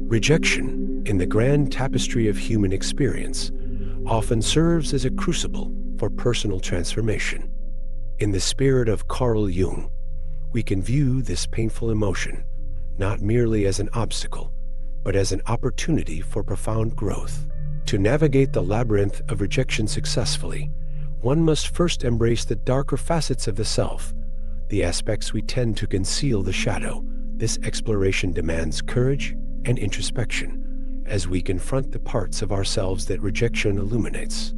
Rejection, in the grand tapestry of human experience, often serves as a crucible for personal transformation. In the spirit of Carl Jung, we can view this painful emotion not merely as an obstacle, but as an opportunity for profound growth. To navigate the labyrinth of rejection successfully, one must first embrace the darker facets of the self, the aspects we tend to conceal the shadow. This exploration demands courage and introspection as we confront the parts of ourselves that rejection illuminates.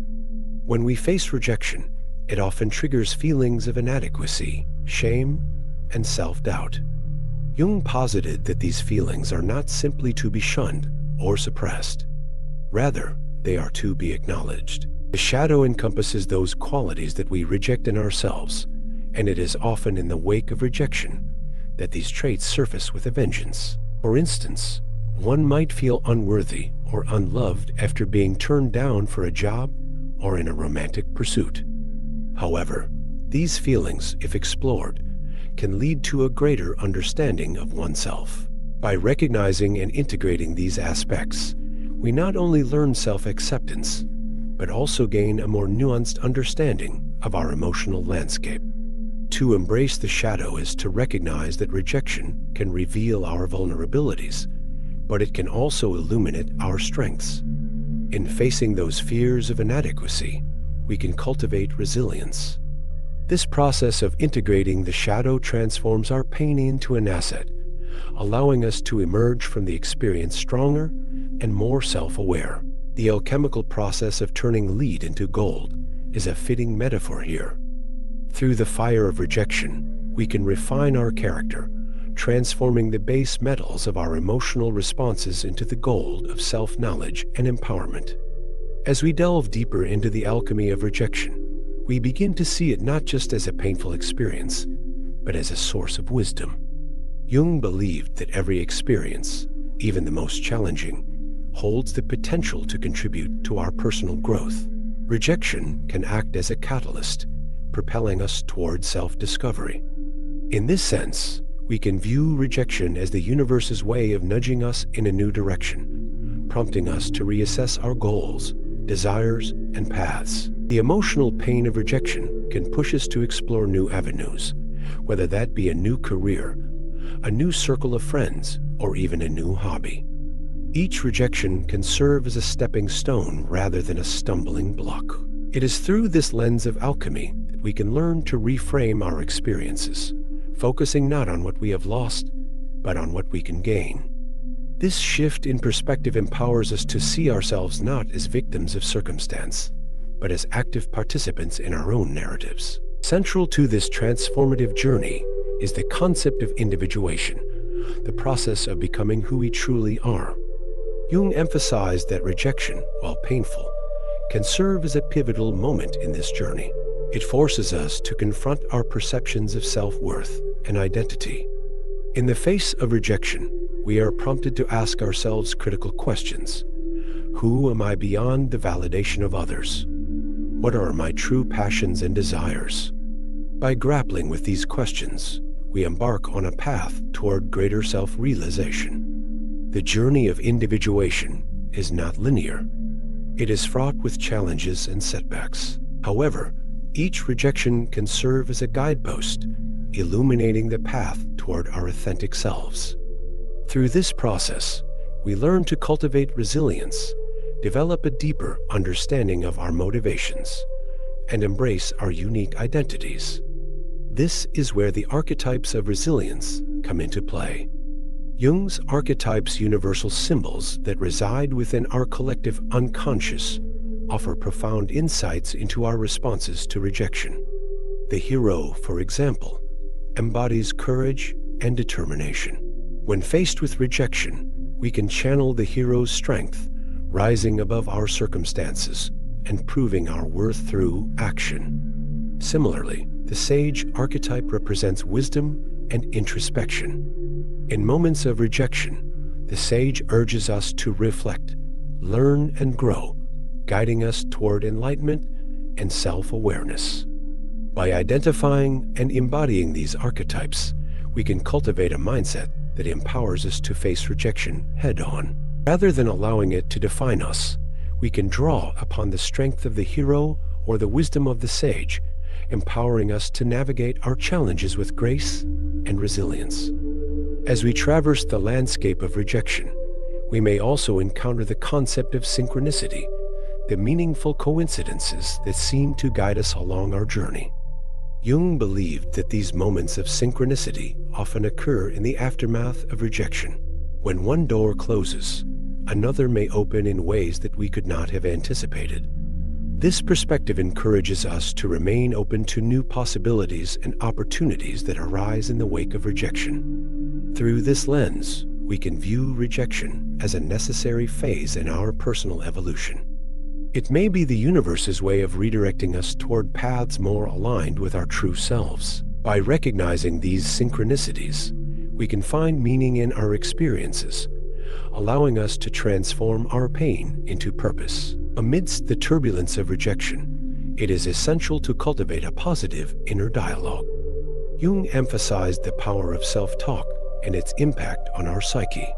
When we face rejection, it often triggers feelings of inadequacy, shame, and self-doubt. Jung posited that these feelings are not simply to be shunned or suppressed. Rather, they are to be acknowledged. The shadow encompasses those qualities that we reject in ourselves, and it is often in the wake of rejection that these traits surface with a vengeance. For instance, one might feel unworthy or unloved after being turned down for a job or in a romantic pursuit. However, these feelings, if explored, can lead to a greater understanding of oneself. By recognizing and integrating these aspects, we not only learn self-acceptance, but also gain a more nuanced understanding of our emotional landscape. To embrace the shadow is to recognize that rejection can reveal our vulnerabilities, but it can also illuminate our strengths. In facing those fears of inadequacy, we can cultivate resilience. This process of integrating the shadow transforms our pain into an asset, allowing us to emerge from the experience stronger and more self-aware. The alchemical process of turning lead into gold is a fitting metaphor here. Through the fire of rejection, we can refine our character, transforming the base metals of our emotional responses into the gold of self-knowledge and empowerment. As we delve deeper into the alchemy of rejection, we begin to see it not just as a painful experience, but as a source of wisdom. Jung believed that every experience, even the most challenging, holds the potential to contribute to our personal growth. Rejection can act as a catalyst, propelling us toward self-discovery. In this sense, we can view rejection as the universe's way of nudging us in a new direction, prompting us to reassess our goals, desires, and paths. The emotional pain of rejection can push us to explore new avenues, whether that be a new career, a new circle of friends, or even a new hobby. Each rejection can serve as a stepping stone rather than a stumbling block. It is through this lens of alchemy that we can learn to reframe our experiences, focusing not on what we have lost, but on what we can gain. This shift in perspective empowers us to see ourselves not as victims of circumstance, but as active participants in our own narratives. Central to this transformative journey is the concept of individuation, the process of becoming who we truly are. Jung emphasized that rejection, while painful, can serve as a pivotal moment in this journey. It forces us to confront our perceptions of self-worth and identity. In the face of rejection, we are prompted to ask ourselves critical questions. Who am I beyond the validation of others? What are my true passions and desires? By grappling with these questions, we embark on a path toward greater self-realization. The journey of individuation is not linear. It is fraught with challenges and setbacks. However, each rejection can serve as a guidepost, illuminating the path toward our authentic selves. Through this process, we learn to cultivate resilience, develop a deeper understanding of our motivations, and embrace our unique identities. This is where the archetypes of resilience come into play. Jung's archetypes, universal symbols that reside within our collective unconscious, offer profound insights into our responses to rejection. The hero, for example, embodies courage and determination. When faced with rejection, we can channel the hero's strength, rising above our circumstances and proving our worth through action. Similarly, the sage archetype represents wisdom and introspection. In moments of rejection, the sage urges us to reflect, learn, and grow, guiding us toward enlightenment and self-awareness. By identifying and embodying these archetypes, we can cultivate a mindset that empowers us to face rejection head-on. Rather than allowing it to define us, we can draw upon the strength of the hero or the wisdom of the sage, empowering us to navigate our challenges with grace and resilience. As we traverse the landscape of rejection, we may also encounter the concept of synchronicity, the meaningful coincidences that seem to guide us along our journey. Jung believed that these moments of synchronicity often occur in the aftermath of rejection. When one door closes, another may open in ways that we could not have anticipated. This perspective encourages us to remain open to new possibilities and opportunities that arise in the wake of rejection. Through this lens, we can view rejection as a necessary phase in our personal evolution. It may be the universe's way of redirecting us toward paths more aligned with our true selves. By recognizing these synchronicities, we can find meaning in our experiences, allowing us to transform our pain into purpose. Amidst the turbulence of rejection, it is essential to cultivate a positive inner dialogue. Jung emphasized the power of self-talk and its impact on our psyche.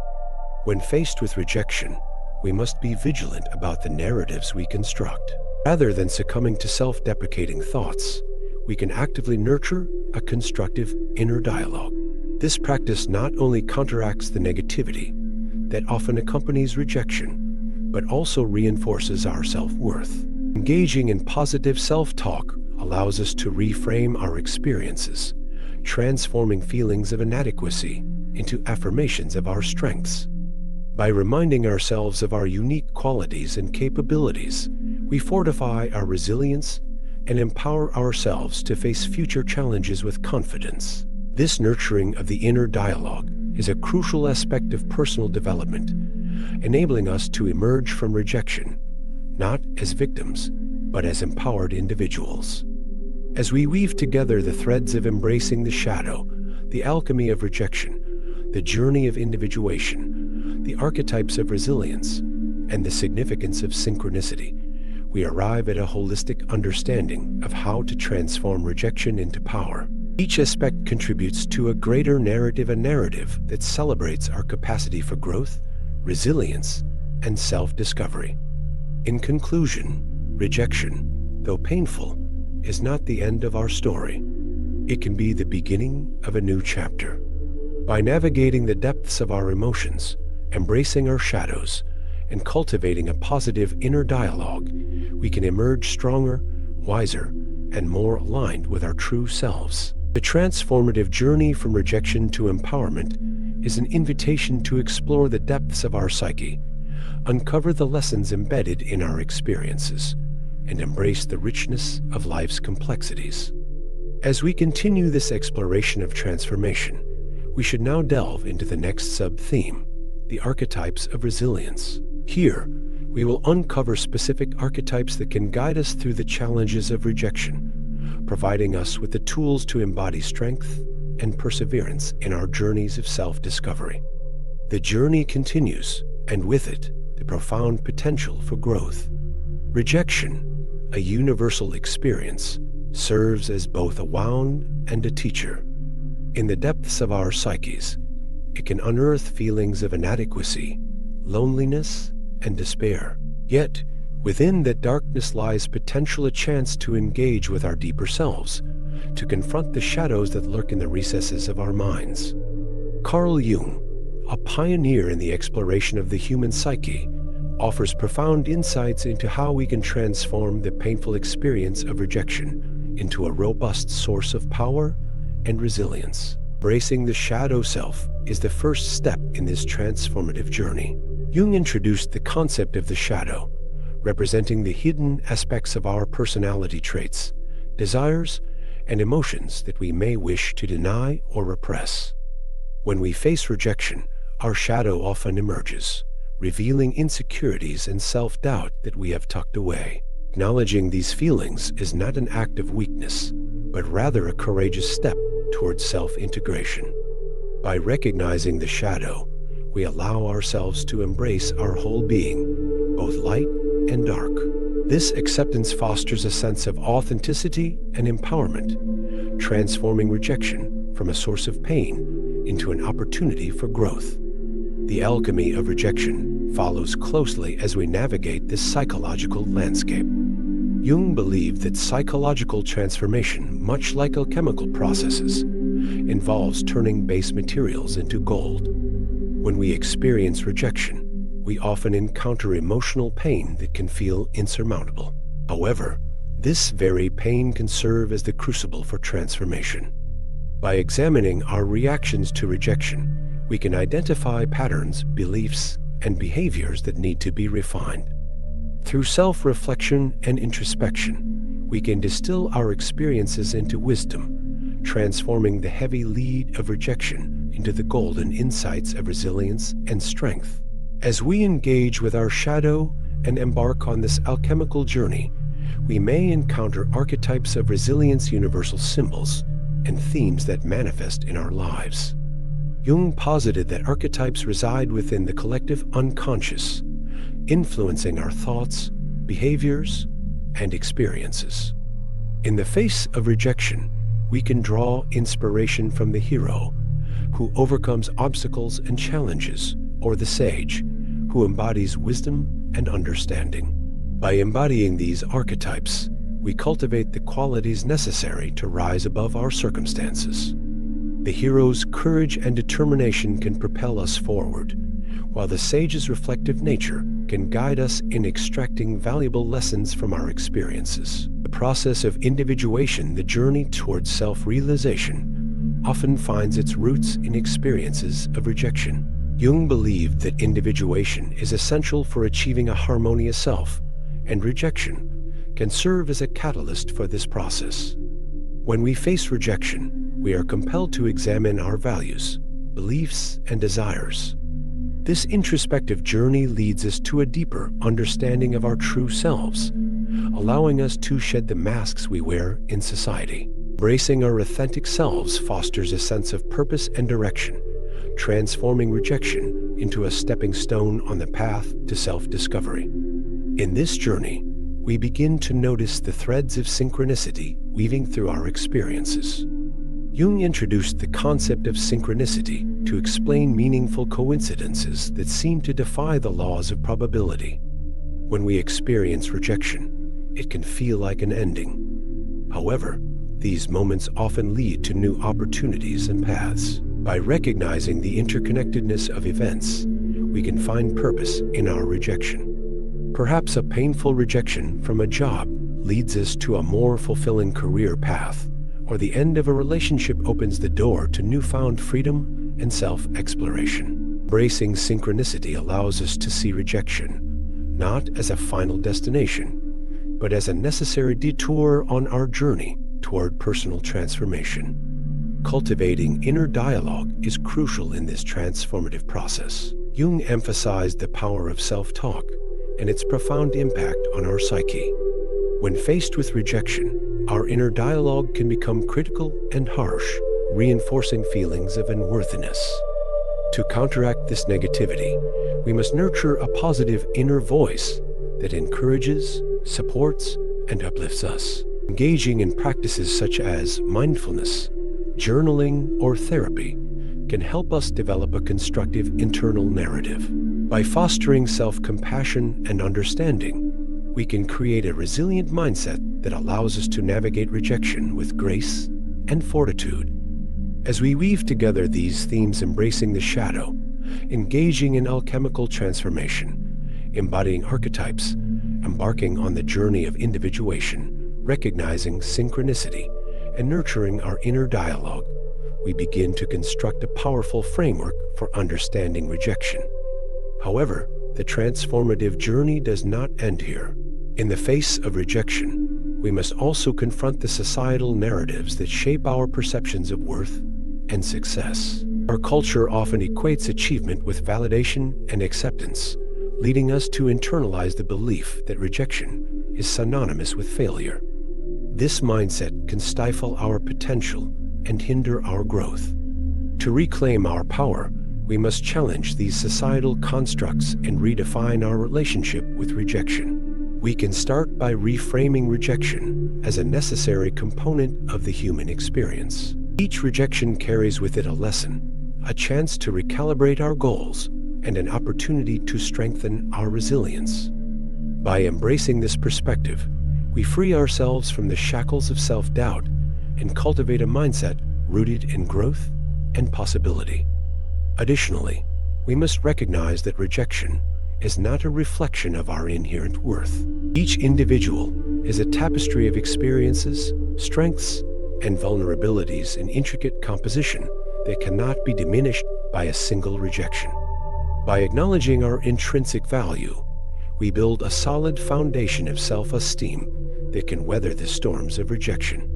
When faced with rejection, we must be vigilant about the narratives we construct. Rather than succumbing to self-deprecating thoughts, we can actively nurture a constructive inner dialogue. This practice not only counteracts the negativity that often accompanies rejection, but also reinforces our self-worth. Engaging in positive self-talk allows us to reframe our experiences, transforming feelings of inadequacy into affirmations of our strengths. By reminding ourselves of our unique qualities and capabilities, we fortify our resilience and empower ourselves to face future challenges with confidence. This nurturing of the inner dialogue is a crucial aspect of personal development, enabling us to emerge from rejection, not as victims, but as empowered individuals. As we weave together the threads of embracing the shadow, the alchemy of rejection, the journey of individuation, the archetypes of resilience, and the significance of synchronicity, we arrive at a holistic understanding of how to transform rejection into power. Each aspect contributes to a greater narrative, a narrative that celebrates our capacity for growth, resilience, and self-discovery. In conclusion, rejection, though painful, is not the end of our story. It can be the beginning of a new chapter. By navigating the depths of our emotions, embracing our shadows, and cultivating a positive inner dialogue, we can emerge stronger, wiser, and more aligned with our true selves. The transformative journey from rejection to empowerment is an invitation to explore the depths of our psyche, uncover the lessons embedded in our experiences, and embrace the richness of life's complexities. As we continue this exploration of transformation, we should now delve into the next sub-theme, the archetypes of resilience. Here, we will uncover specific archetypes that can guide us through the challenges of rejection, providing us with the tools to embody strength and perseverance in our journeys of self-discovery. The journey continues, and with it, the profound potential for growth. Rejection, a universal experience, serves as both a wound and a teacher. In the depths of our psyches, it can unearth feelings of inadequacy, loneliness, and despair. Yet, within that darkness lies potential a chance to engage with our deeper selves, to confront the shadows that lurk in the recesses of our minds. Carl Jung, a pioneer in the exploration of the human psyche, offers profound insights into how we can transform the painful experience of rejection into a robust source of power and resilience. Embracing the shadow self is the first step in this transformative journey. Jung introduced the concept of the shadow, representing the hidden aspects of our personality traits, desires, and emotions that we may wish to deny or repress. When we face rejection, our shadow often emerges, revealing insecurities and self-doubt that we have tucked away. Acknowledging these feelings is not an act of weakness, but rather a courageous step towards self-integration. By recognizing the shadow, we allow ourselves to embrace our whole being, both light and dark. This acceptance fosters a sense of authenticity and empowerment, transforming rejection from a source of pain into an opportunity for growth. The alchemy of rejection follows closely as we navigate this psychological landscape. Jung believed that psychological transformation, much like alchemical processes, involves turning base materials into gold. When we experience rejection, we often encounter emotional pain that can feel insurmountable. However, this very pain can serve as the crucible for transformation. By examining our reactions to rejection, we can identify patterns, beliefs, and behaviors that need to be refined. Through self-reflection and introspection, we can distill our experiences into wisdom, transforming the heavy lead of rejection into the golden insights of resilience and strength. As we engage with our shadow and embark on this alchemical journey, we may encounter archetypes of resilience, universal symbols, and themes that manifest in our lives. Jung posited that archetypes reside within the collective unconscious, influencing our thoughts, behaviors, and experiences. In the face of rejection, we can draw inspiration from the hero, who overcomes obstacles and challenges, or the sage, who embodies wisdom and understanding. By embodying these archetypes, we cultivate the qualities necessary to rise above our circumstances. The hero's courage and determination can propel us forward, while the sage's reflective nature can guide us in extracting valuable lessons from our experiences. The process of individuation, the journey towards self-realization, often finds its roots in experiences of rejection. Jung believed that individuation is essential for achieving a harmonious self, and rejection can serve as a catalyst for this process. When we face rejection, we are compelled to examine our values, beliefs, and desires. This introspective journey leads us to a deeper understanding of our true selves, allowing us to shed the masks we wear in society. Embracing our authentic selves fosters a sense of purpose and direction, transforming rejection into a stepping stone on the path to self-discovery. In this journey, we begin to notice the threads of synchronicity weaving through our experiences. Jung introduced the concept of synchronicity to explain meaningful coincidences that seem to defy the laws of probability. When we experience rejection, it can feel like an ending. However, these moments often lead to new opportunities and paths. By recognizing the interconnectedness of events, we can find purpose in our rejection. Perhaps a painful rejection from a job leads us to a more fulfilling career path, or the end of a relationship opens the door to newfound freedom and self-exploration. Embracing synchronicity allows us to see rejection not as a final destination, but as a necessary detour on our journey toward personal transformation. Cultivating inner dialogue is crucial in this transformative process. Jung emphasized the power of self-talk and its profound impact on our psyche. When faced with rejection, our inner dialogue can become critical and harsh, reinforcing feelings of unworthiness. To counteract this negativity, we must nurture a positive inner voice that encourages, supports, and uplifts us. Engaging in practices such as mindfulness, journaling, or therapy can help us develop a constructive internal narrative. By fostering self-compassion and understanding, we can create a resilient mindset that allows us to navigate rejection with grace and fortitude. As we weave together these themes, embracing the shadow, engaging in alchemical transformation, embodying archetypes, embarking on the journey of individuation, recognizing synchronicity, and nurturing our inner dialogue, we begin to construct a powerful framework for understanding rejection. However, the transformative journey does not end here. In the face of rejection, we must also confront the societal narratives that shape our perceptions of worth and success. Our culture often equates achievement with validation and acceptance, leading us to internalize the belief that rejection is synonymous with failure. This mindset can stifle our potential and hinder our growth. To reclaim our power, we must challenge these societal constructs and redefine our relationship with rejection. We can start by reframing rejection as a necessary component of the human experience. Each rejection carries with it a lesson, a chance to recalibrate our goals, and an opportunity to strengthen our resilience. By embracing this perspective, we free ourselves from the shackles of self-doubt and cultivate a mindset rooted in growth and possibility. Additionally, we must recognize that rejection is not a reflection of our inherent worth. Each individual is a tapestry of experiences, strengths, and vulnerabilities in intricate composition that cannot be diminished by a single rejection. By acknowledging our intrinsic value, we build a solid foundation of self-esteem that can weather the storms of rejection.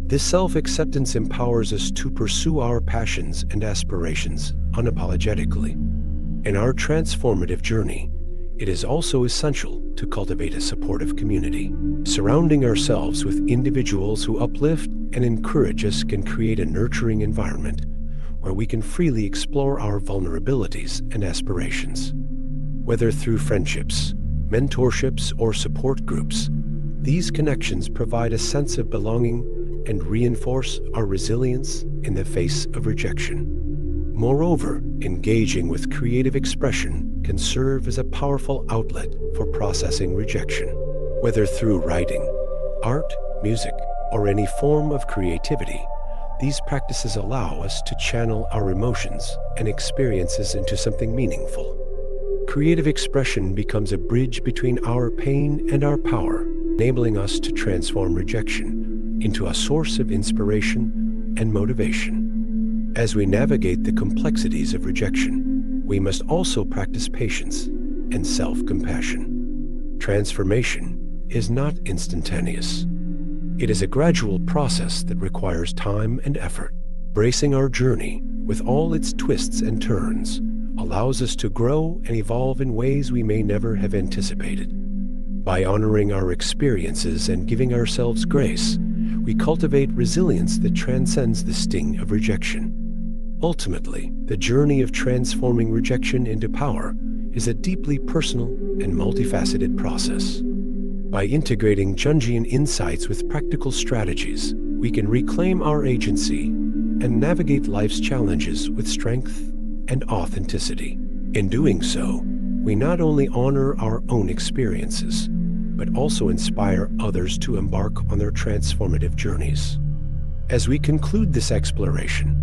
This self-acceptance empowers us to pursue our passions and aspirations unapologetically. In our transformative journey, it is also essential to cultivate a supportive community. Surrounding ourselves with individuals who uplift and encourage us can create a nurturing environment where we can freely explore our vulnerabilities and aspirations. Whether through friendships, mentorships, or support groups, these connections provide a sense of belonging and reinforce our resilience in the face of rejection. Moreover, engaging with creative expression can serve as a powerful outlet for processing rejection. Whether through writing, art, music, or any form of creativity, these practices allow us to channel our emotions and experiences into something meaningful. Creative expression becomes a bridge between our pain and our power, enabling us to transform rejection into a source of inspiration and motivation. As we navigate the complexities of rejection, we must also practice patience and self-compassion. Transformation is not instantaneous. It is a gradual process that requires time and effort. Embracing our journey with all its twists and turns allows us to grow and evolve in ways we may never have anticipated. By honoring our experiences and giving ourselves grace, we cultivate resilience that transcends the sting of rejection. Ultimately, the journey of transforming rejection into power is a deeply personal and multifaceted process. By integrating Jungian insights with practical strategies, we can reclaim our agency and navigate life's challenges with strength and authenticity. In doing so, we not only honor our own experiences, but also inspire others to embark on their transformative journeys. As we conclude this exploration,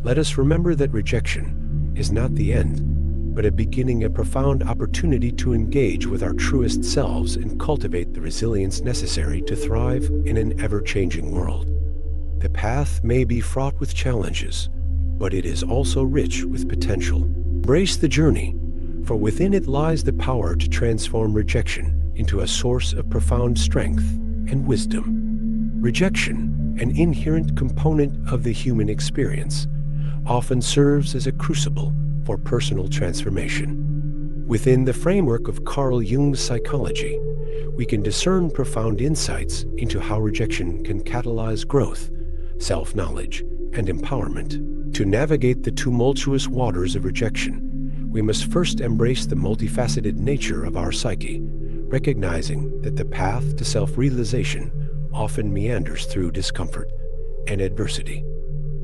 let us remember that rejection is not the end, but a beginning, a profound opportunity to engage with our truest selves and cultivate the resilience necessary to thrive in an ever-changing world. The path may be fraught with challenges, but it is also rich with potential. Embrace the journey, for within it lies the power to transform rejection into a source of profound strength and wisdom. Rejection, an inherent component of the human experience, often serves as a crucible for personal transformation. Within the framework of Carl Jung's psychology, we can discern profound insights into how rejection can catalyze growth, self-knowledge, and empowerment. To navigate the tumultuous waters of rejection, we must first embrace the multifaceted nature of our psyche, recognizing that the path to self-realization often meanders through discomfort and adversity.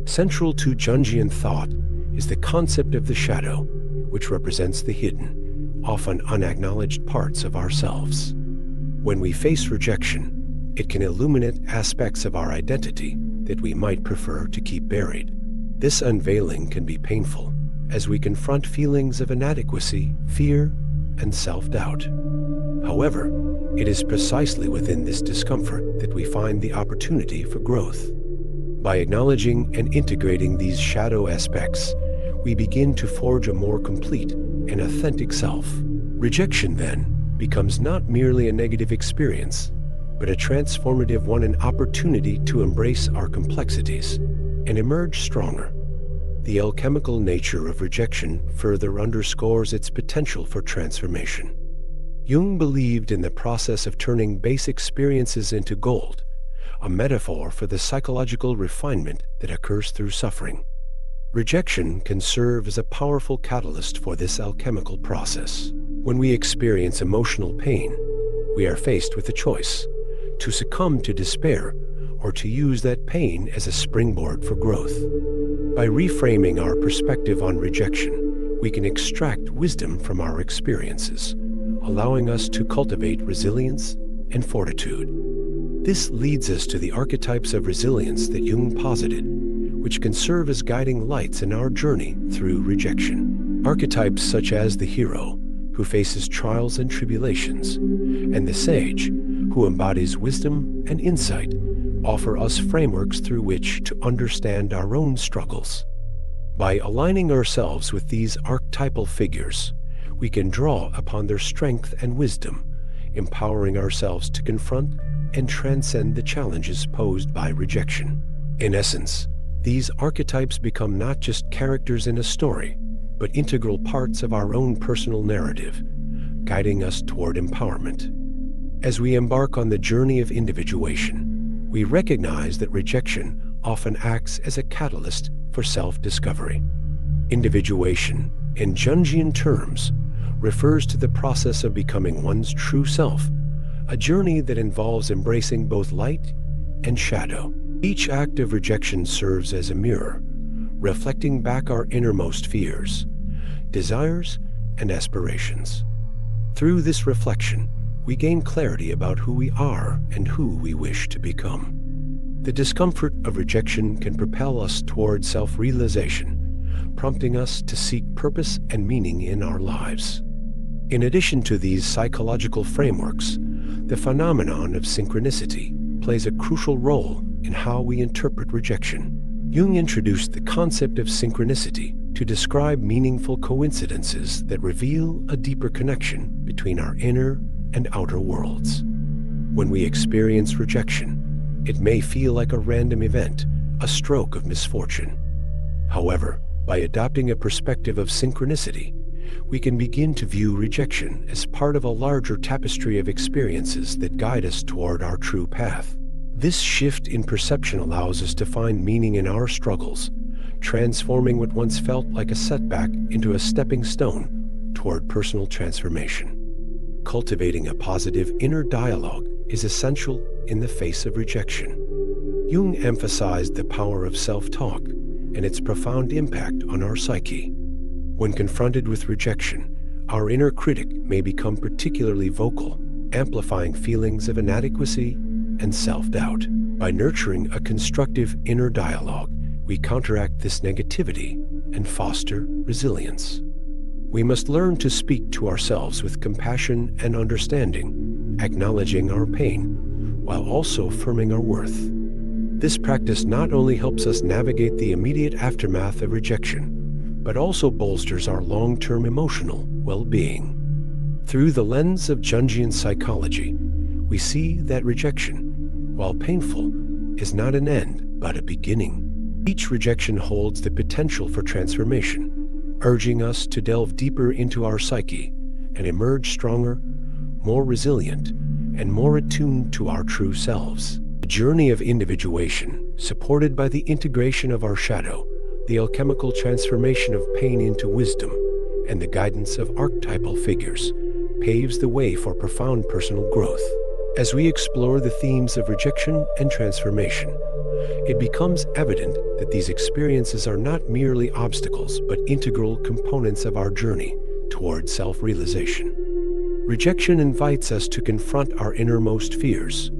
Central to Jungian thought is the concept of the shadow, which represents the hidden, often unacknowledged parts of ourselves. When we face rejection, it can illuminate aspects of our identity that we might prefer to keep buried. This unveiling can be painful as we confront feelings of inadequacy, fear, and self-doubt. However, it is precisely within this discomfort that we find the opportunity for growth. By acknowledging and integrating these shadow aspects, we begin to forge a more complete and authentic self. Rejection, then, becomes not merely a negative experience, but a transformative one, an opportunity to embrace our complexities and emerge stronger. The alchemical nature of rejection further underscores its potential for transformation. Jung believed in the process of turning base experiences into gold, a metaphor for the psychological refinement that occurs through suffering. Rejection can serve as a powerful catalyst for this alchemical process. When we experience emotional pain, we are faced with a choice: to succumb to despair or to use that pain as a springboard for growth. By reframing our perspective on rejection, we can extract wisdom from our experiences, allowing us to cultivate resilience and fortitude. This leads us to the archetypes of resilience that Jung posited, which can serve as guiding lights in our journey through rejection. Archetypes such as the hero, who faces trials and tribulations, and the sage, who embodies wisdom and insight, offer us frameworks through which to understand our own struggles. By aligning ourselves with these archetypal figures, we can draw upon their strength and wisdom, empowering ourselves to confront and transcend the challenges posed by rejection. In essence, these archetypes become not just characters in a story, but integral parts of our own personal narrative, guiding us toward empowerment. As we embark on the journey of individuation, we recognize that rejection often acts as a catalyst for self-discovery. Individuation, in Jungian terms, refers to the process of becoming one's true self, a journey that involves embracing both light and shadow. Each act of rejection serves as a mirror, reflecting back our innermost fears, desires, and aspirations. Through this reflection, we gain clarity about who we are and who we wish to become. The discomfort of rejection can propel us toward self-realization, prompting us to seek purpose and meaning in our lives. In addition to these psychological frameworks, the phenomenon of synchronicity plays a crucial role in how we interpret rejection. Jung introduced the concept of synchronicity to describe meaningful coincidences that reveal a deeper connection between our inner and outer worlds. When we experience rejection, it may feel like a random event, a stroke of misfortune. However, by adopting a perspective of synchronicity, we can begin to view rejection as part of a larger tapestry of experiences that guide us toward our true path. This shift in perception allows us to find meaning in our struggles, transforming what once felt like a setback into a stepping stone toward personal transformation. Cultivating a positive inner dialogue is essential in the face of rejection. Jung emphasized the power of self-talk and its profound impact on our psyche. When confronted with rejection, our inner critic may become particularly vocal, amplifying feelings of inadequacy and self-doubt. By nurturing a constructive inner dialogue, we counteract this negativity and foster resilience. We must learn to speak to ourselves with compassion and understanding, acknowledging our pain, while also affirming our worth. This practice not only helps us navigate the immediate aftermath of rejection, but also bolsters our long-term emotional well-being. Through the lens of Jungian psychology, we see that rejection, while painful, is not an end, but a beginning. Each rejection holds the potential for transformation, urging us to delve deeper into our psyche and emerge stronger, more resilient, and more attuned to our true selves. The journey of individuation, supported by the integration of our shadow, the alchemical transformation of pain into wisdom, and the guidance of archetypal figures, paves the way for profound personal growth. As we explore the themes of rejection and transformation, it becomes evident that these experiences are not merely obstacles, but integral components of our journey toward self-realization. Rejection invites us to confront our innermost fears,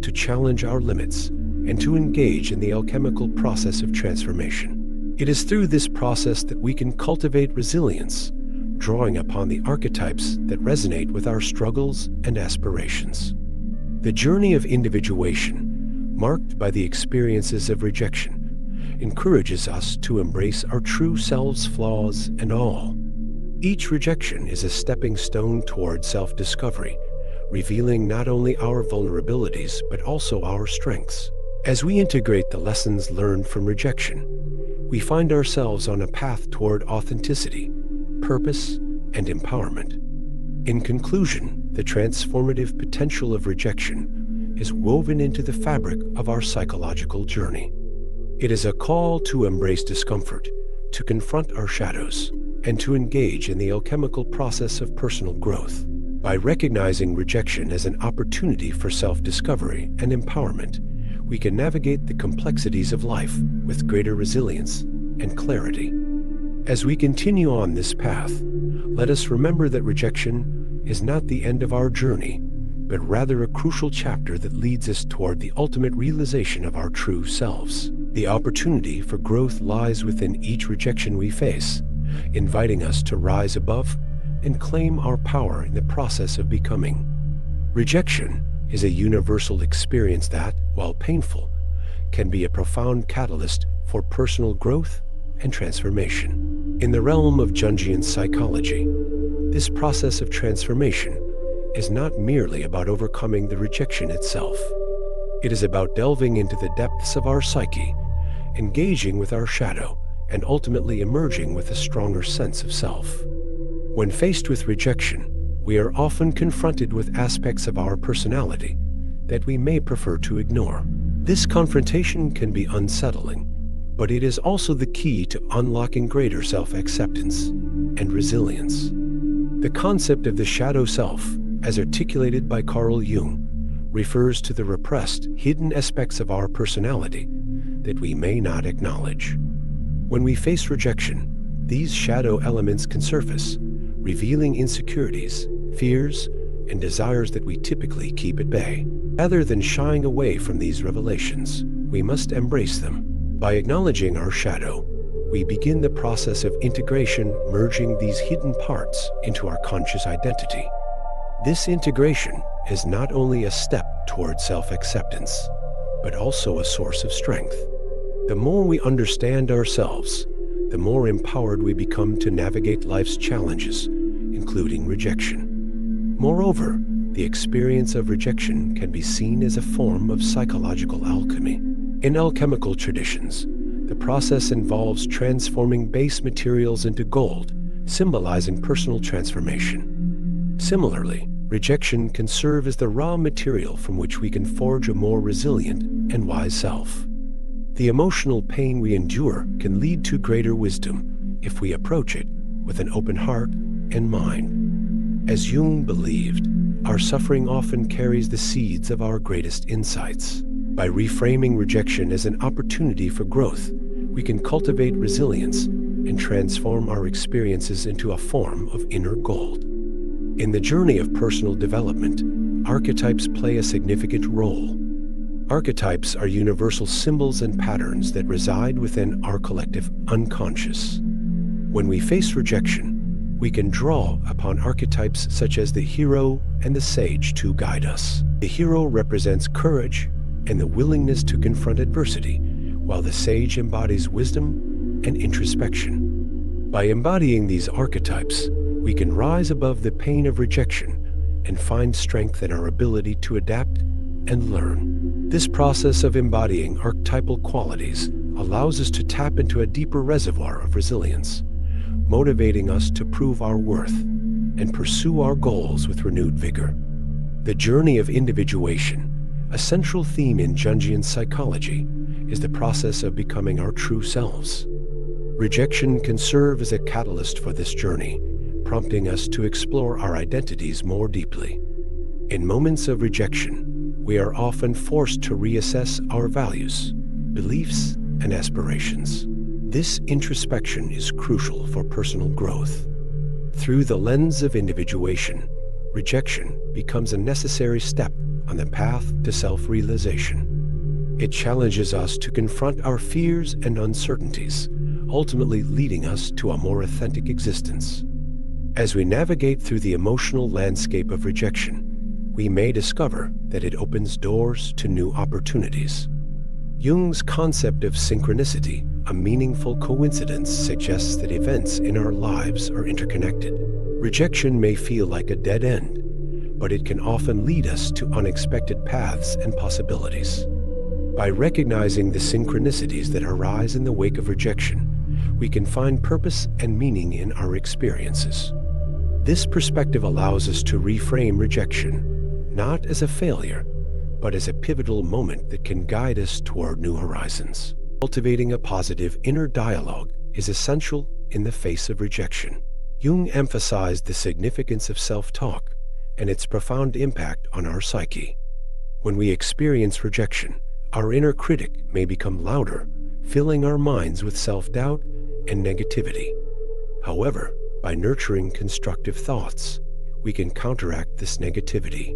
to challenge our limits, and to engage in the alchemical process of transformation. It is through this process that we can cultivate resilience, drawing upon the archetypes that resonate with our struggles and aspirations. The journey of individuation, marked by the experiences of rejection, encourages us to embrace our true selves, flaws, and all. Each rejection is a stepping stone toward self-discovery, revealing not only our vulnerabilities but also our strengths. As we integrate the lessons learned from rejection, we find ourselves on a path toward authenticity, purpose, and empowerment. In conclusion, the transformative potential of rejection is woven into the fabric of our psychological journey. It is a call to embrace discomfort, to confront our shadows, and to engage in the alchemical process of personal growth. By recognizing rejection as an opportunity for self-discovery and empowerment, we can navigate the complexities of life with greater resilience and clarity. As we continue on this path, let us remember that rejection is not the end of our journey, but rather a crucial chapter that leads us toward the ultimate realization of our true selves. The opportunity for growth lies within each rejection we face, inviting us to rise above and claim our power in the process of becoming. Rejection is a universal experience that, while painful, can be a profound catalyst for personal growth and transformation. In the realm of Jungian psychology, this process of transformation is not merely about overcoming the rejection itself. It is about delving into the depths of our psyche, engaging with our shadow, and ultimately emerging with a stronger sense of self. When faced with rejection, we are often confronted with aspects of our personality that we may prefer to ignore. This confrontation can be unsettling, but it is also the key to unlocking greater self-acceptance and resilience. The concept of the shadow self, as articulated by Carl Jung, refers to the repressed, hidden aspects of our personality that we may not acknowledge. When we face rejection, these shadow elements can surface, revealing insecurities, fears, and desires that we typically keep at bay. Rather than shying away from these revelations, we must embrace them. By acknowledging our shadow, we begin the process of integration, merging these hidden parts into our conscious identity. This integration is not only a step toward self-acceptance, but also a source of strength. The more we understand ourselves, the more empowered we become to navigate life's challenges, including rejection. Moreover, the experience of rejection can be seen as a form of psychological alchemy. In alchemical traditions, the process involves transforming base materials into gold, symbolizing personal transformation. Similarly, rejection can serve as the raw material from which we can forge a more resilient and wise self. The emotional pain we endure can lead to greater wisdom if we approach it with an open heart and mind. As Jung believed, our suffering often carries the seeds of our greatest insights. By reframing rejection as an opportunity for growth, we can cultivate resilience and transform our experiences into a form of inner gold. In the journey of personal development, archetypes play a significant role. Archetypes are universal symbols and patterns that reside within our collective unconscious. When we face rejection, we can draw upon archetypes such as the hero and the sage to guide us. The hero represents courage and the willingness to confront adversity, while the sage embodies wisdom and introspection. By embodying these archetypes, we can rise above the pain of rejection and find strength in our ability to adapt and learn. This process of embodying archetypal qualities allows us to tap into a deeper reservoir of resilience, motivating us to prove our worth and pursue our goals with renewed vigor. The journey of individuation, a central theme in Jungian psychology, is the process of becoming our true selves. Rejection can serve as a catalyst for this journey, prompting us to explore our identities more deeply. In moments of rejection, we are often forced to reassess our values, beliefs, and aspirations. This introspection is crucial for personal growth. Through the lens of individuation, rejection becomes a necessary step on the path to self-realization. It challenges us to confront our fears and uncertainties, ultimately leading us to a more authentic existence. As we navigate through the emotional landscape of rejection, we may discover that it opens doors to new opportunities. Jung's concept of synchronicity, a meaningful coincidence, suggests that events in our lives are interconnected. Rejection may feel like a dead end, but it can often lead us to unexpected paths and possibilities. By recognizing the synchronicities that arise in the wake of rejection, we can find purpose and meaning in our experiences. This perspective allows us to reframe rejection, not as a failure, but as a pivotal moment that can guide us toward new horizons. Cultivating a positive inner dialogue is essential in the face of rejection. Jung emphasized the significance of self-talk and its profound impact on our psyche. When we experience rejection, our inner critic may become louder, filling our minds with self-doubt and negativity. However, by nurturing constructive thoughts, we can counteract this negativity.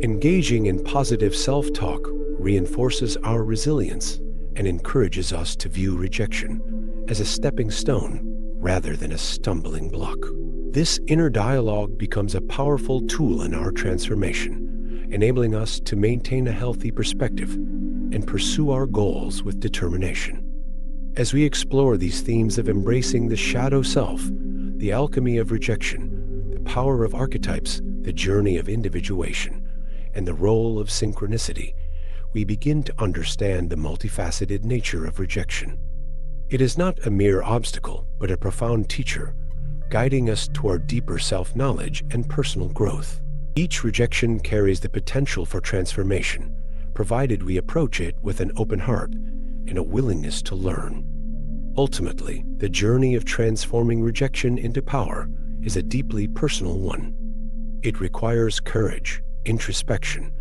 Engaging in positive self-talk reinforces our resilience and encourages us to view rejection as a stepping stone rather than a stumbling block. This inner dialogue becomes a powerful tool in our transformation, enabling us to maintain a healthy perspective and pursue our goals with determination. As we explore these themes of embracing the shadow self, the alchemy of rejection, the power of archetypes, the journey of individuation, and the role of synchronicity, we begin to understand the multifaceted nature of rejection. It is not a mere obstacle, but a profound teacher, guiding us toward deeper self-knowledge and personal growth. Each rejection carries the potential for transformation, provided we approach it with an open heart and a willingness to learn. Ultimately, the journey of transforming rejection into power is a deeply personal one. It requires courage, introspection,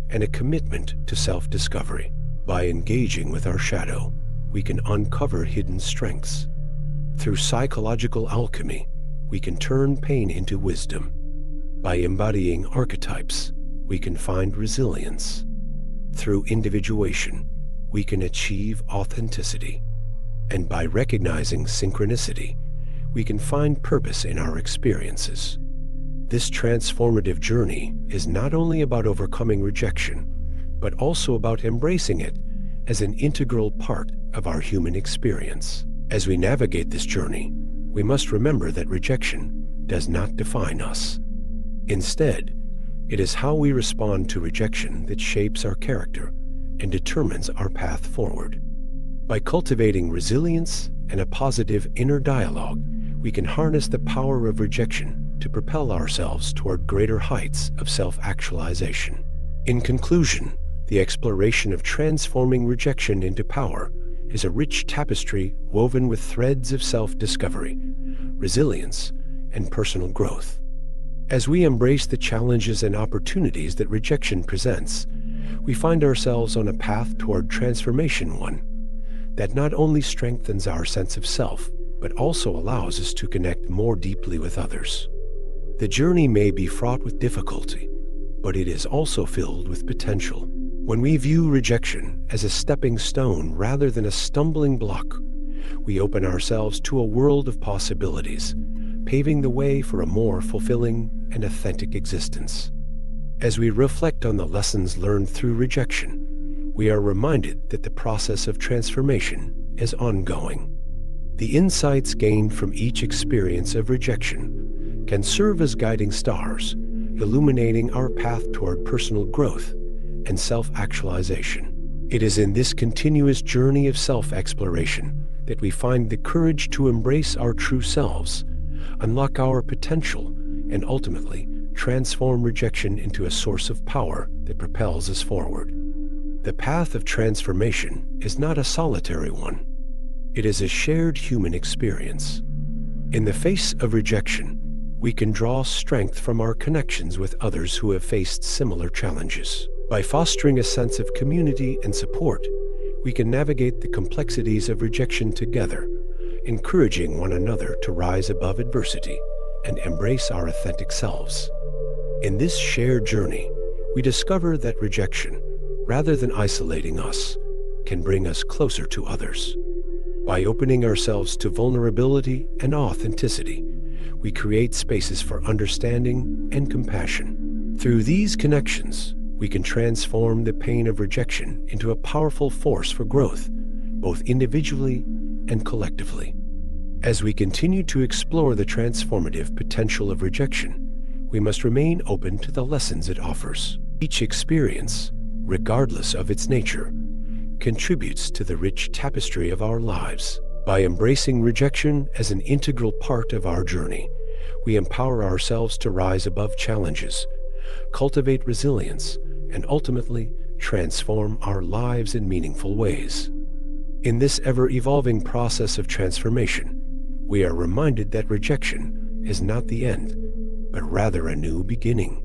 and a commitment to self-discovery. By engaging with our shadow, we can uncover hidden strengths. Through psychological alchemy, we can turn pain into wisdom. By embodying archetypes, we can find resilience. Through individuation, we can achieve authenticity. And by recognizing synchronicity, we can find purpose in our experiences. This transformative journey is not only about overcoming rejection, but also about embracing it as an integral part of our human experience. As we navigate this journey, we must remember that rejection does not define us. Instead, it is how we respond to rejection that shapes our character and determines our path forward. By cultivating resilience and a positive inner dialogue, we can harness the power of rejection to propel ourselves toward greater heights of self-actualization. In conclusion, the exploration of transforming rejection into power is a rich tapestry woven with threads of self-discovery, resilience, and personal growth. As we embrace the challenges and opportunities that rejection presents, we find ourselves on a path toward transformation, one that not only strengthens our sense of self, but also allows us to connect more deeply with others. The journey may be fraught with difficulty, but it is also filled with potential. When we view rejection as a stepping stone rather than a stumbling block, we open ourselves to a world of possibilities, paving the way for a more fulfilling and authentic existence. As we reflect on the lessons learned through rejection, we are reminded that the process of transformation is ongoing. The insights gained from each experience of rejection can serve as guiding stars, illuminating our path toward personal growth and self-actualization. It is in this continuous journey of self-exploration that we find the courage to embrace our true selves, unlock our potential, and ultimately transform rejection into a source of power that propels us forward. The path of transformation is not a solitary one. It is a shared human experience. In the face of rejection, we can draw strength from our connections with others who have faced similar challenges. By fostering a sense of community and support, we can navigate the complexities of rejection together, encouraging one another to rise above adversity and embrace our authentic selves. In this shared journey, we discover that rejection, rather than isolating us, can bring us closer to others. By opening ourselves to vulnerability and authenticity, we create spaces for understanding and compassion. Through these connections, we can transform the pain of rejection into a powerful force for growth, both individually and collectively. As we continue to explore the transformative potential of rejection, we must remain open to the lessons it offers. Each experience, regardless of its nature, contributes to the rich tapestry of our lives. By embracing rejection as an integral part of our journey, we empower ourselves to rise above challenges, cultivate resilience, and ultimately transform our lives in meaningful ways. In this ever-evolving process of transformation, we are reminded that rejection is not the end, but rather a new beginning.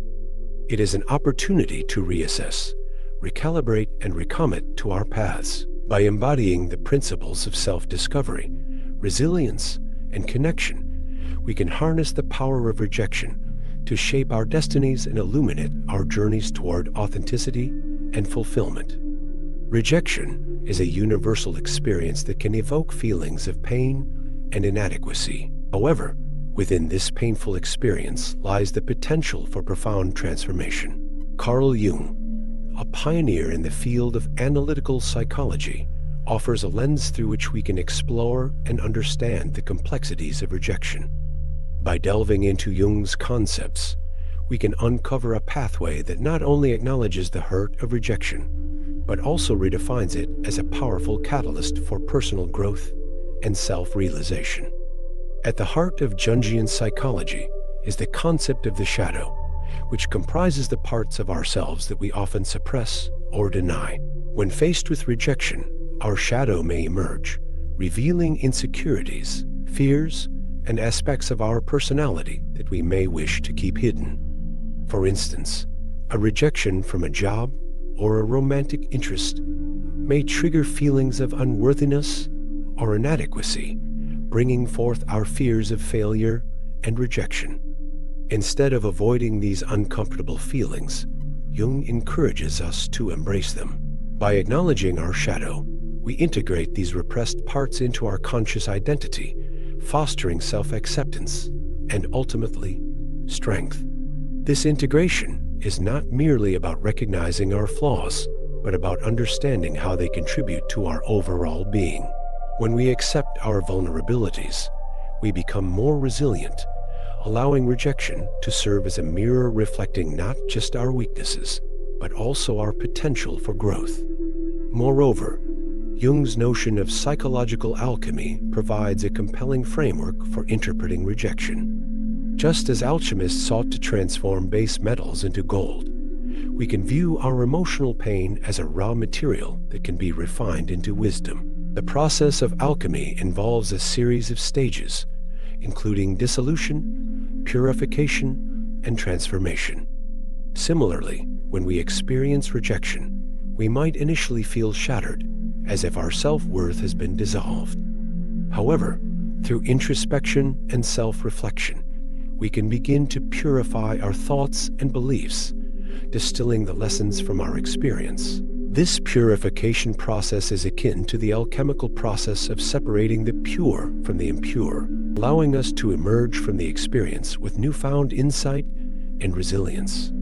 It is an opportunity to reassess, recalibrate, and recommit to our paths. By embodying the principles of self-discovery, resilience, and connection, we can harness the power of rejection to shape our destinies and illuminate our journeys toward authenticity and fulfillment. Rejection is a universal experience that can evoke feelings of pain and inadequacy. However, within this painful experience lies the potential for profound transformation. Carl Jung, a pioneer in the field of analytical psychology, offers a lens through which we can explore and understand the complexities of rejection. By delving into Jung's concepts, we can uncover a pathway that not only acknowledges the hurt of rejection, but also redefines it as a powerful catalyst for personal growth and self-realization. At the heart of Jungian psychology is the concept of the shadow, which comprises the parts of ourselves that we often suppress or deny. When faced with rejection, our shadow may emerge, revealing insecurities, fears, and aspects of our personality that we may wish to keep hidden. For instance, a rejection from a job or a romantic interest may trigger feelings of unworthiness or inadequacy, bringing forth our fears of failure and rejection. Instead of avoiding these uncomfortable feelings, Jung encourages us to embrace them. By acknowledging our shadow, we integrate these repressed parts into our conscious identity, fostering self-acceptance and ultimately strength. This integration is not merely about recognizing our flaws, but about understanding how they contribute to our overall being. When we accept our vulnerabilities, we become more resilient, allowing rejection to serve as a mirror reflecting not just our weaknesses, but also our potential for growth. Moreover, Jung's notion of psychological alchemy provides a compelling framework for interpreting rejection. Just as alchemists sought to transform base metals into gold, we can view our emotional pain as a raw material that can be refined into wisdom. The process of alchemy involves a series of stages, including dissolution, purification, and transformation. Similarly, when we experience rejection, we might initially feel shattered, as if our self-worth has been dissolved. However, through introspection and self-reflection, we can begin to purify our thoughts and beliefs, distilling the lessons from our experience. This purification process is akin to the alchemical process of separating the pure from the impure, allowing us to emerge from the experience with newfound insight and resilience.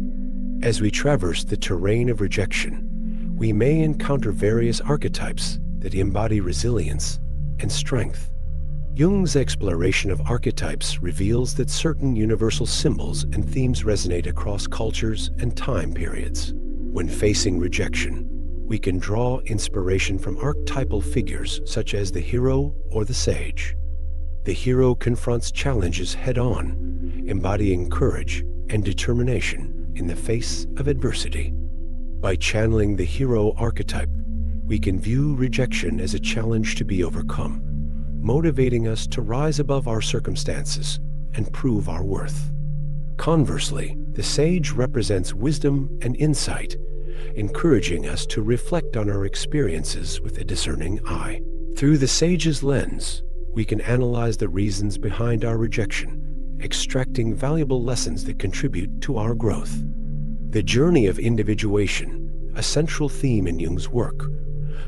As we traverse the terrain of rejection, we may encounter various archetypes that embody resilience and strength. Jung's exploration of archetypes reveals that certain universal symbols and themes resonate across cultures and time periods. When facing rejection, we can draw inspiration from archetypal figures such as the hero or the sage. The hero confronts challenges head-on, embodying courage and determination in the face of adversity. By channeling the hero archetype, we can view rejection as a challenge to be overcome, motivating us to rise above our circumstances and prove our worth. Conversely, the sage represents wisdom and insight, encouraging us to reflect on our experiences with a discerning eye. Through the sage's lens, we can analyze the reasons behind our rejection, extracting valuable lessons that contribute to our growth. The journey of individuation, a central theme in Jung's work,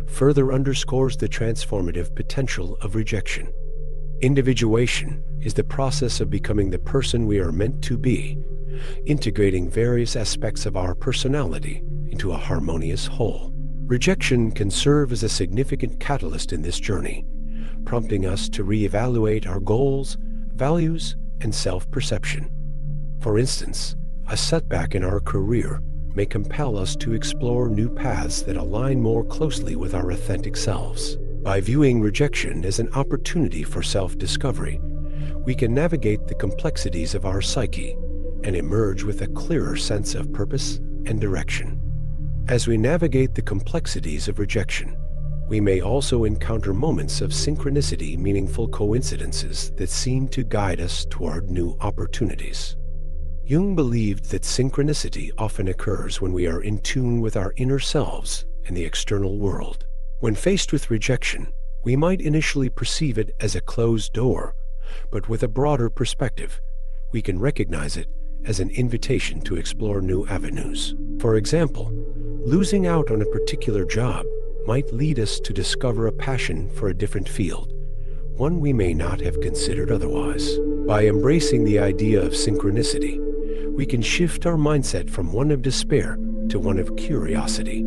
further underscores the transformative potential of rejection. Individuation is the process of becoming the person we are meant to be, integrating various aspects of our personality into a harmonious whole. Rejection can serve as a significant catalyst in this journey, prompting us to reevaluate our goals, values, and self-perception. For instance, a setback in our career may compel us to explore new paths that align more closely with our authentic selves. By viewing rejection as an opportunity for self-discovery, we can navigate the complexities of our psyche and emerge with a clearer sense of purpose and direction. As we navigate the complexities of rejection, we may also encounter moments of synchronicity, meaningful coincidences that seem to guide us toward new opportunities. Jung believed that synchronicity often occurs when we are in tune with our inner selves and the external world. When faced with rejection, we might initially perceive it as a closed door, but with a broader perspective, we can recognize it as an invitation to explore new avenues. For example, losing out on a particular job might lead us to discover a passion for a different field, one we may not have considered otherwise. By embracing the idea of synchronicity, we can shift our mindset from one of despair to one of curiosity,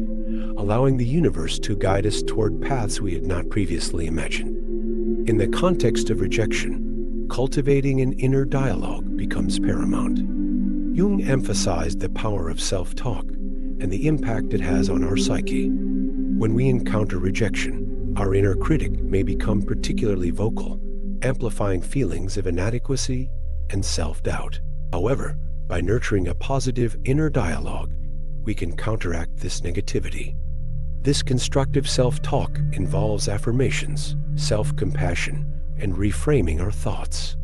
allowing the universe to guide us toward paths we had not previously imagined. In the context of rejection, cultivating an inner dialogue becomes paramount. Jung emphasized the power of self-talk and the impact it has on our psyche. When we encounter rejection, our inner critic may become particularly vocal, amplifying feelings of inadequacy and self-doubt. However, by nurturing a positive inner dialogue, we can counteract this negativity. This constructive self-talk involves affirmations, self-compassion, and reframing our thoughts.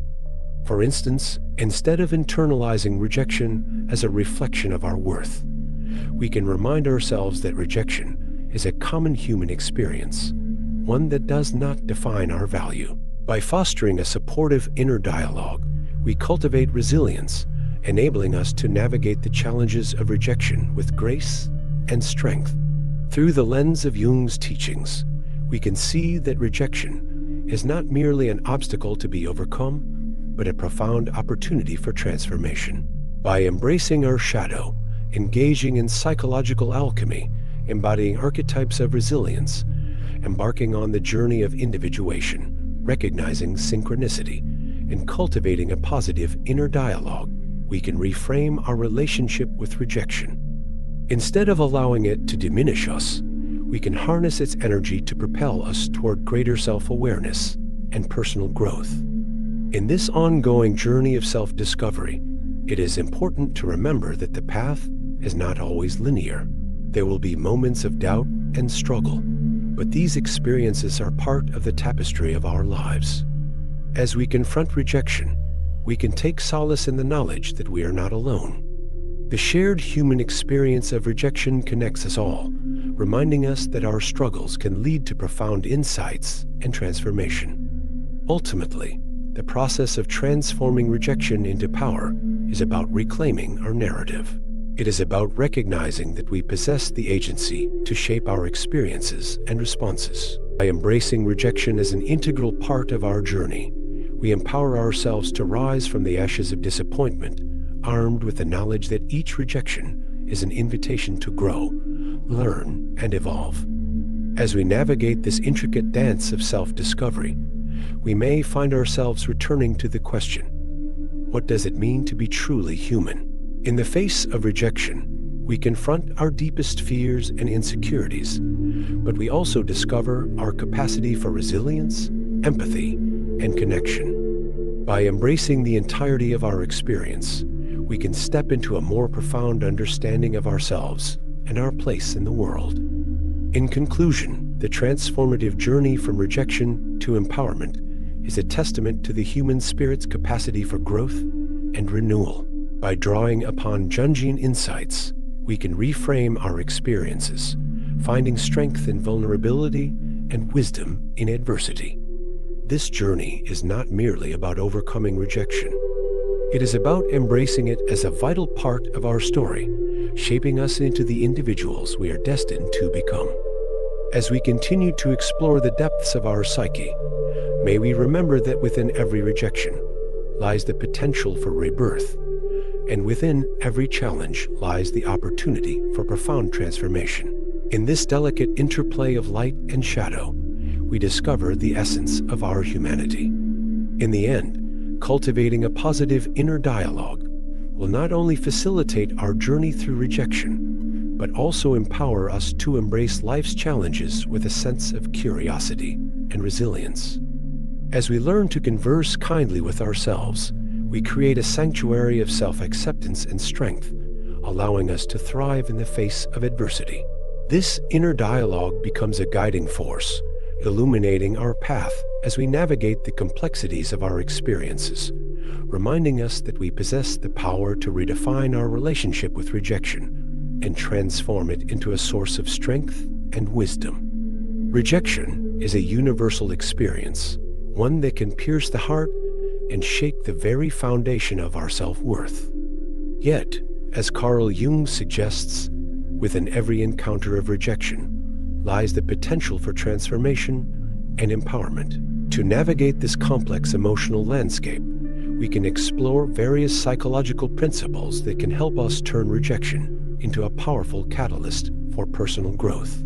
For instance, instead of internalizing rejection as a reflection of our worth, we can remind ourselves that rejection is a common human experience, one that does not define our value. By fostering a supportive inner dialogue, we cultivate resilience, enabling us to navigate the challenges of rejection with grace and strength. Through the lens of Jung's teachings, we can see that rejection is not merely an obstacle to be overcome, but a profound opportunity for transformation. By embracing our shadow, engaging in psychological alchemy, embodying archetypes of resilience, embarking on the journey of individuation, recognizing synchronicity, and cultivating a positive inner dialogue, we can reframe our relationship with rejection. Instead of allowing it to diminish us, we can harness its energy to propel us toward greater self-awareness and personal growth. In this ongoing journey of self-discovery, it is important to remember that the path is not always linear. There will be moments of doubt and struggle, but these experiences are part of the tapestry of our lives. As we confront rejection, we can take solace in the knowledge that we are not alone. The shared human experience of rejection connects us all, reminding us that our struggles can lead to profound insights and transformation. Ultimately, the process of transforming rejection into power is about reclaiming our narrative. It is about recognizing that we possess the agency to shape our experiences and responses. By embracing rejection as an integral part of our journey, we empower ourselves to rise from the ashes of disappointment, armed with the knowledge that each rejection is an invitation to grow, learn, and evolve. As we navigate this intricate dance of self-discovery, we may find ourselves returning to the question, what does it mean to be truly human? In the face of rejection, we confront our deepest fears and insecurities, but we also discover our capacity for resilience, empathy, and connection. By embracing the entirety of our experience, we can step into a more profound understanding of ourselves and our place in the world. In conclusion, the transformative journey from rejection to empowerment is a testament to the human spirit's capacity for growth and renewal. By drawing upon Jungian insights, we can reframe our experiences, finding strength in vulnerability and wisdom in adversity. This journey is not merely about overcoming rejection. It is about embracing it as a vital part of our story, shaping us into the individuals we are destined to become. As we continue to explore the depths of our psyche, may we remember that within every rejection lies the potential for rebirth, and within every challenge lies the opportunity for profound transformation. In this delicate interplay of light and shadow, we discover the essence of our humanity. In the end, cultivating a positive inner dialogue will not only facilitate our journey through rejection, but also empower us to embrace life's challenges with a sense of curiosity and resilience. As we learn to converse kindly with ourselves, we create a sanctuary of self-acceptance and strength, allowing us to thrive in the face of adversity. This inner dialogue becomes a guiding force, illuminating our path as we navigate the complexities of our experiences, reminding us that we possess the power to redefine our relationship with rejection and transform it into a source of strength and wisdom. Rejection is a universal experience, one that can pierce the heart and shake the very foundation of our self-worth. Yet, as Carl Jung suggests, within every encounter of rejection lies the potential for transformation and empowerment. To navigate this complex emotional landscape, we can explore various psychological principles that can help us turn rejection into a powerful catalyst for personal growth.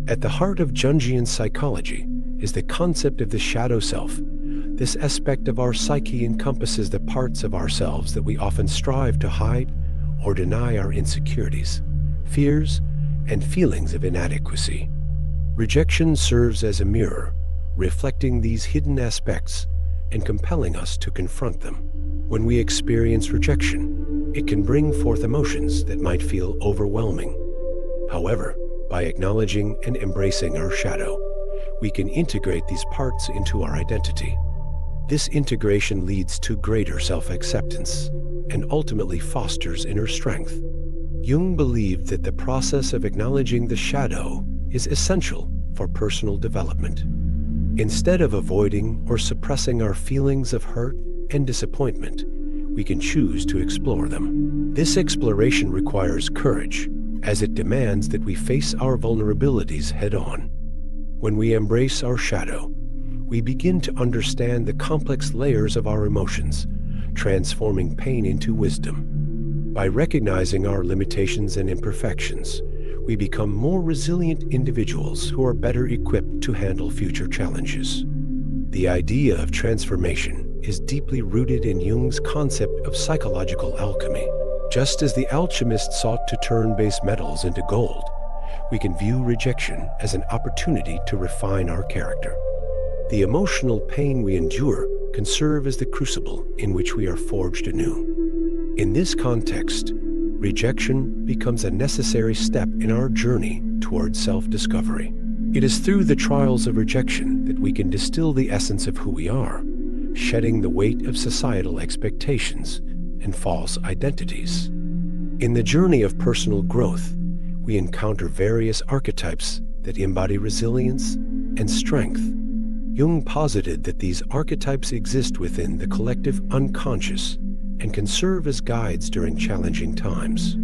At the heart of Jungian psychology is the concept of the shadow self. This aspect of our psyche encompasses the parts of ourselves that we often strive to hide or deny our insecurities, fears, and feelings of inadequacy. Rejection serves as a mirror, reflecting these hidden aspects and compelling us to confront them. When we experience rejection, it can bring forth emotions that might feel overwhelming. However, by acknowledging and embracing our shadow, we can integrate these parts into our identity. This integration leads to greater self-acceptance and ultimately fosters inner strength. Jung believed that the process of acknowledging the shadow is essential for personal development. Instead of avoiding or suppressing our feelings of hurt and disappointment, we can choose to explore them. This exploration requires courage, as it demands that we face our vulnerabilities head-on. When we embrace our shadow, we begin to understand the complex layers of our emotions, transforming pain into wisdom. By recognizing our limitations and imperfections, we become more resilient individuals who are better equipped to handle future challenges. The idea of transformation is deeply rooted in Jung's concept of psychological alchemy. Just as the alchemist sought to turn base metals into gold, we can view rejection as an opportunity to refine our character. The emotional pain we endure can serve as the crucible in which we are forged anew. In this context, rejection becomes a necessary step in our journey towards self-discovery. It is through the trials of rejection that we can distill the essence of who we are, shedding the weight of societal expectations and false identities. In the journey of personal growth, we encounter various archetypes that embody resilience and strength. Jung posited that these archetypes exist within the collective unconscious and can serve as guides during challenging times.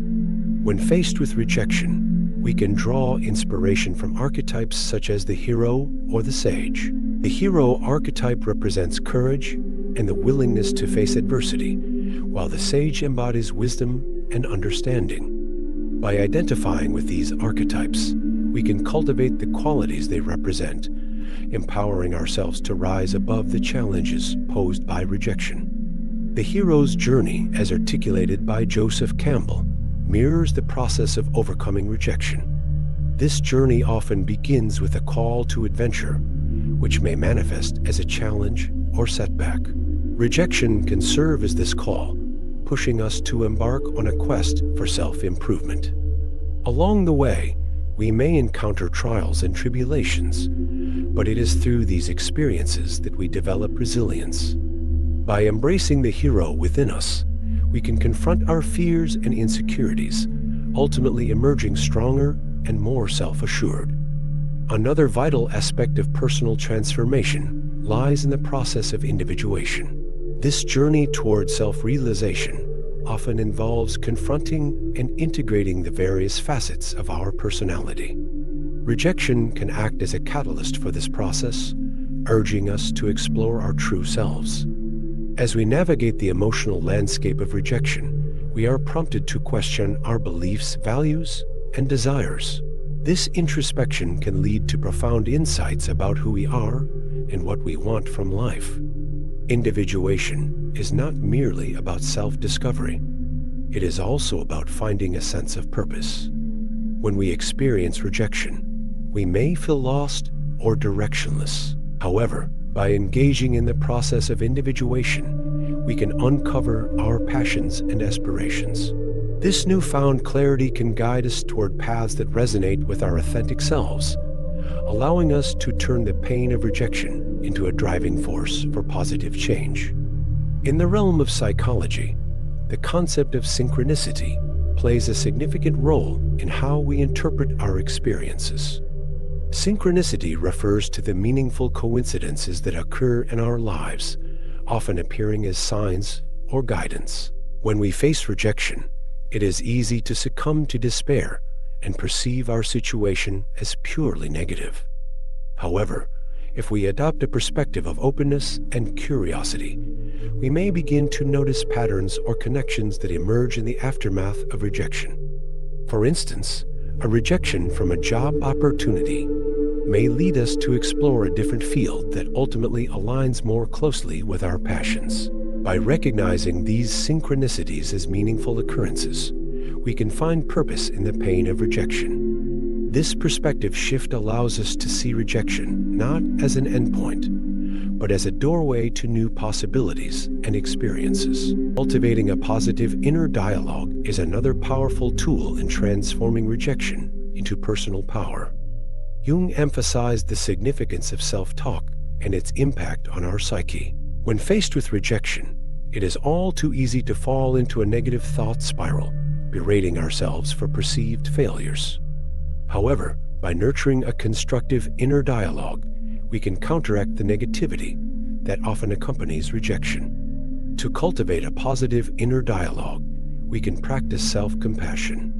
When faced with rejection, we can draw inspiration from archetypes such as the hero or the sage. The hero archetype represents courage and the willingness to face adversity, while the sage embodies wisdom and understanding. By identifying with these archetypes, we can cultivate the qualities they represent, empowering ourselves to rise above the challenges posed by rejection. The hero's journey, as articulated by Joseph Campbell, mirrors the process of overcoming rejection. This journey often begins with a call to adventure, which may manifest as a challenge or setback. Rejection can serve as this call, pushing us to embark on a quest for self-improvement. Along the way, we may encounter trials and tribulations, but it is through these experiences that we develop resilience. By embracing the hero within us, we can confront our fears and insecurities, ultimately emerging stronger and more self-assured. Another vital aspect of personal transformation lies in the process of individuation. This journey toward self-realization often involves confronting and integrating the various facets of our personality. Rejection can act as a catalyst for this process, urging us to explore our true selves. As we navigate the emotional landscape of rejection, we are prompted to question our beliefs, values, and desires. This introspection can lead to profound insights about who we are and what we want from life. Individuation is not merely about self-discovery. It is also about finding a sense of purpose. When we experience rejection, we may feel lost or directionless. However, by engaging in the process of individuation, we can uncover our passions and aspirations. This newfound clarity can guide us toward paths that resonate with our authentic selves, allowing us to turn the pain of rejection into a driving force for positive change. In the realm of psychology, the concept of synchronicity plays a significant role in how we interpret our experiences. Synchronicity refers to the meaningful coincidences that occur in our lives, often appearing as signs or guidance. When we face rejection, it is easy to succumb to despair and perceive our situation as purely negative. However, if we adopt a perspective of openness and curiosity, we may begin to notice patterns or connections that emerge in the aftermath of rejection. For instance, a rejection from a job opportunity may lead us to explore a different field that ultimately aligns more closely with our passions. By recognizing these synchronicities as meaningful occurrences, we can find purpose in the pain of rejection. This perspective shift allows us to see rejection not as an endpoint, but as a doorway to new possibilities and experiences. Cultivating a positive inner dialogue is another powerful tool in transforming rejection into personal power. Jung emphasized the significance of self-talk and its impact on our psyche. When faced with rejection, it is all too easy to fall into a negative thought spiral, berating ourselves for perceived failures. However, by nurturing a constructive inner dialogue, we can counteract the negativity that often accompanies rejection. To cultivate a positive inner dialogue, we can practice self-compassion.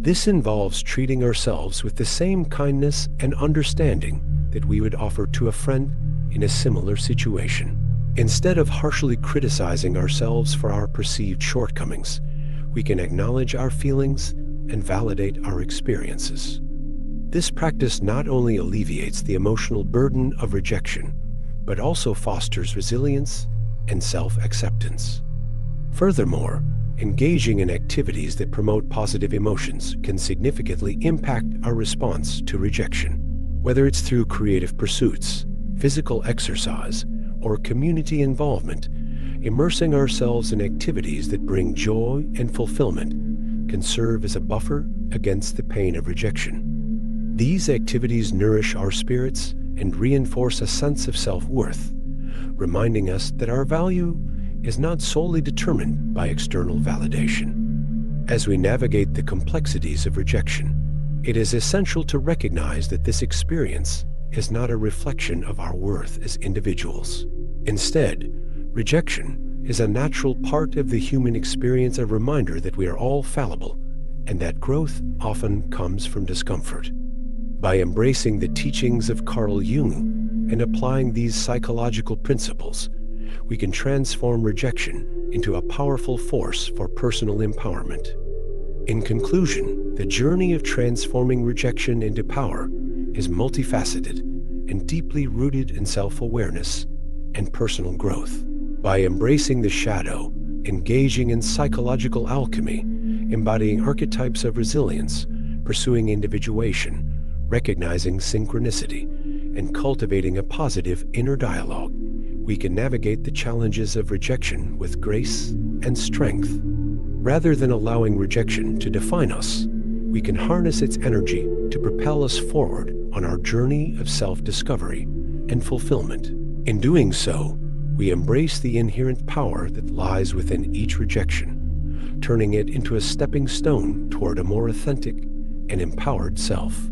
This involves treating ourselves with the same kindness and understanding that we would offer to a friend in a similar situation. Instead of harshly criticizing ourselves for our perceived shortcomings, we can acknowledge our feelings and validate our experiences. This practice not only alleviates the emotional burden of rejection, but also fosters resilience and self-acceptance. Furthermore, engaging in activities that promote positive emotions can significantly impact our response to rejection. Whether it's through creative pursuits, physical exercise, or community involvement, immersing ourselves in activities that bring joy and fulfillment can serve as a buffer against the pain of rejection. These activities nourish our spirits and reinforce a sense of self-worth, reminding us that our value is not solely determined by external validation. As we navigate the complexities of rejection, it is essential to recognize that this experience is not a reflection of our worth as individuals. Instead, rejection is a natural part of the human experience, a reminder that we are all fallible and that growth often comes from discomfort. By embracing the teachings of Carl Jung and applying these psychological principles, we can transform rejection into a powerful force for personal empowerment. In conclusion, the journey of transforming rejection into power is multifaceted and deeply rooted in self-awareness and personal growth. By embracing the shadow, engaging in psychological alchemy, embodying archetypes of resilience, pursuing individuation, recognizing synchronicity, and cultivating a positive inner dialogue, we can navigate the challenges of rejection with grace and strength. Rather than allowing rejection to define us, we can harness its energy to propel us forward on our journey of self-discovery and fulfillment. In doing so, we embrace the inherent power that lies within each rejection, turning it into a stepping stone toward a more authentic and empowered self.